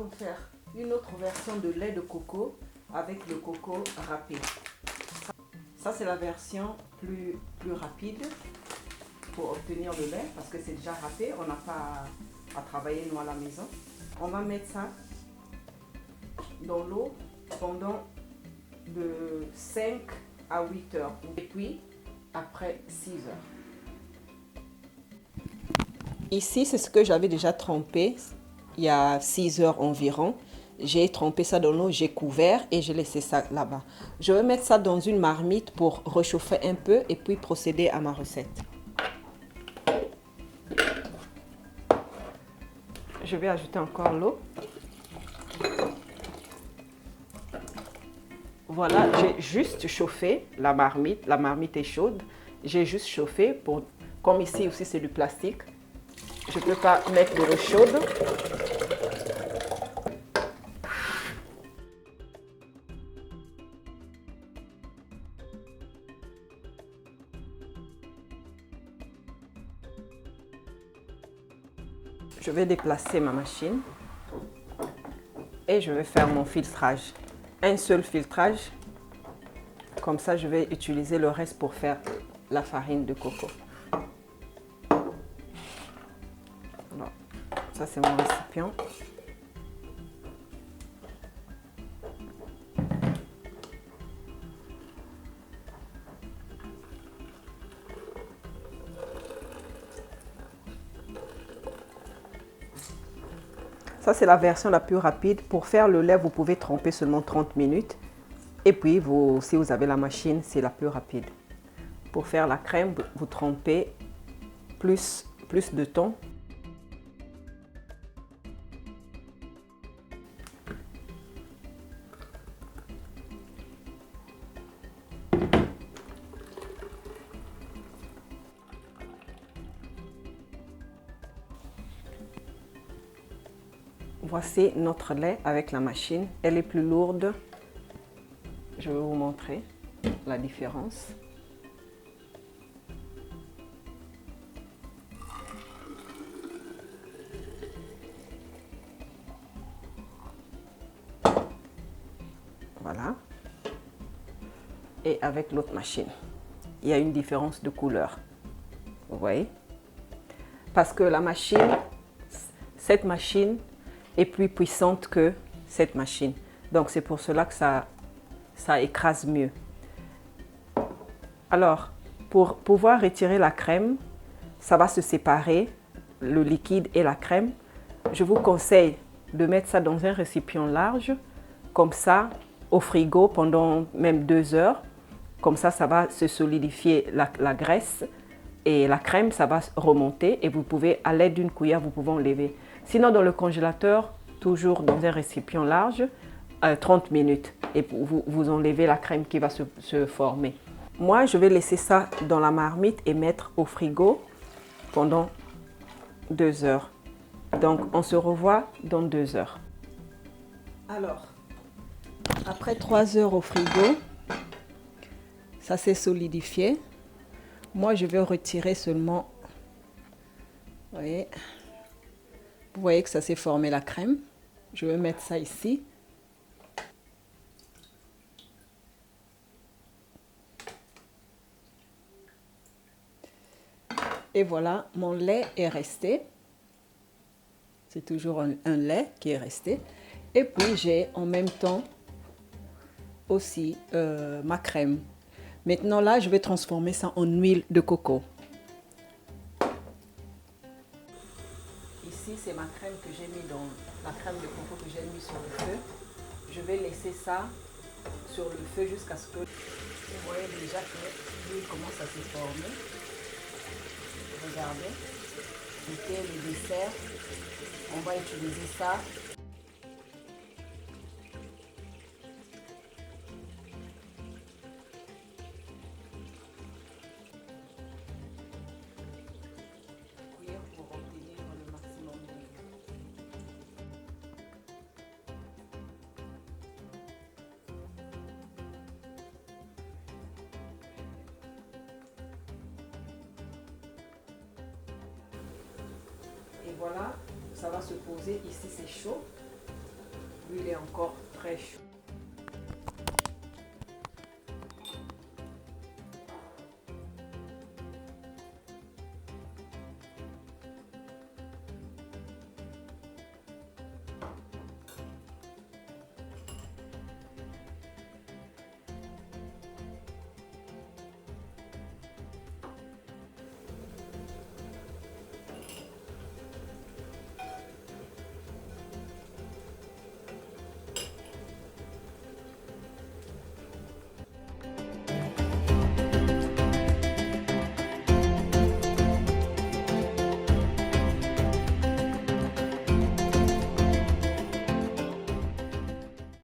allons faire une autre version de lait de coco avec le coco râpé. Ça c'est la version plus rapide pour obtenir le lait parce que c'est déjà râpé, on n'a pas à travailler nous à la maison. On va mettre ça dans l'eau pendant de 5 à 8 heures et puis après 6 heures. Ici c'est ce que j'avais déjà trempé il y a 6 heures environ. J'ai trempé ça dans l'eau, j'ai couvert et j'ai laissé ça là-bas. Je vais mettre ça dans une marmite pour réchauffer un peu et puis procéder à ma recette. Je vais ajouter encore l'eau. Voilà, j'ai juste chauffé la marmite. La marmite est chaude. J'ai juste chauffé pour, comme ici aussi c'est du plastique. Je ne peux pas mettre de l'eau chaude. Je vais déplacer ma machine et je vais faire mon filtrage. Un seul filtrage. Comme ça, je vais utiliser le reste pour faire la farine de coco. Alors, ça c'est mon récipient. Ça, c'est la version la plus rapide. Pour faire le lait, vous pouvez tremper seulement 30 minutes. Et puis, si vous avez la machine, c'est la plus rapide. Pour faire la crème, vous trempez plus de temps. Voici notre lait avec la machine. Elle est plus lourde. Je vais vous montrer la différence. Voilà. Et avec l'autre machine, il y a une différence de couleur. Vous voyez? Parce que la machine, cette machine est plus puissante que cette machine. Donc c'est pour cela que ça écrase mieux. Alors, pour pouvoir retirer la crème, ça va se séparer, le liquide et la crème. Je vous conseille de mettre ça dans un récipient large, comme ça, au frigo pendant même 2 heures. Comme ça va se solidifier la graisse et la crème, ça va remonter et vous pouvez, à l'aide d'une cuillère, vous pouvez enlever. Sinon, dans le congélateur, toujours dans un récipient large, 30 minutes et vous enlevez la crème qui va se former. Moi, je vais laisser ça dans la marmite et mettre au frigo pendant 2 heures. Donc, on se revoit dans 2 heures. Alors, après 3 heures au frigo, ça s'est solidifié. Moi, je vais retirer seulement. Vous voyez que ça s'est formé la crème. Je vais mettre ça ici. Et voilà, mon lait est resté. C'est toujours un lait qui est resté. Et puis, j'ai en même temps aussi ma crème. Maintenant, là, je vais transformer ça en huile de coco. Ici, c'est ma crème que j'ai mis dans la crème de coco que j'ai mis sur le feu. Je vais laisser ça sur le feu jusqu'à ce que vous voyez déjà que l'huile commence à se former. Regardez. C'était le dessert. On va utiliser ça. Pour obtenir le maximum d'huile. Et voilà, ça va se poser. Ici, c'est chaud. L'huile est encore très chaude.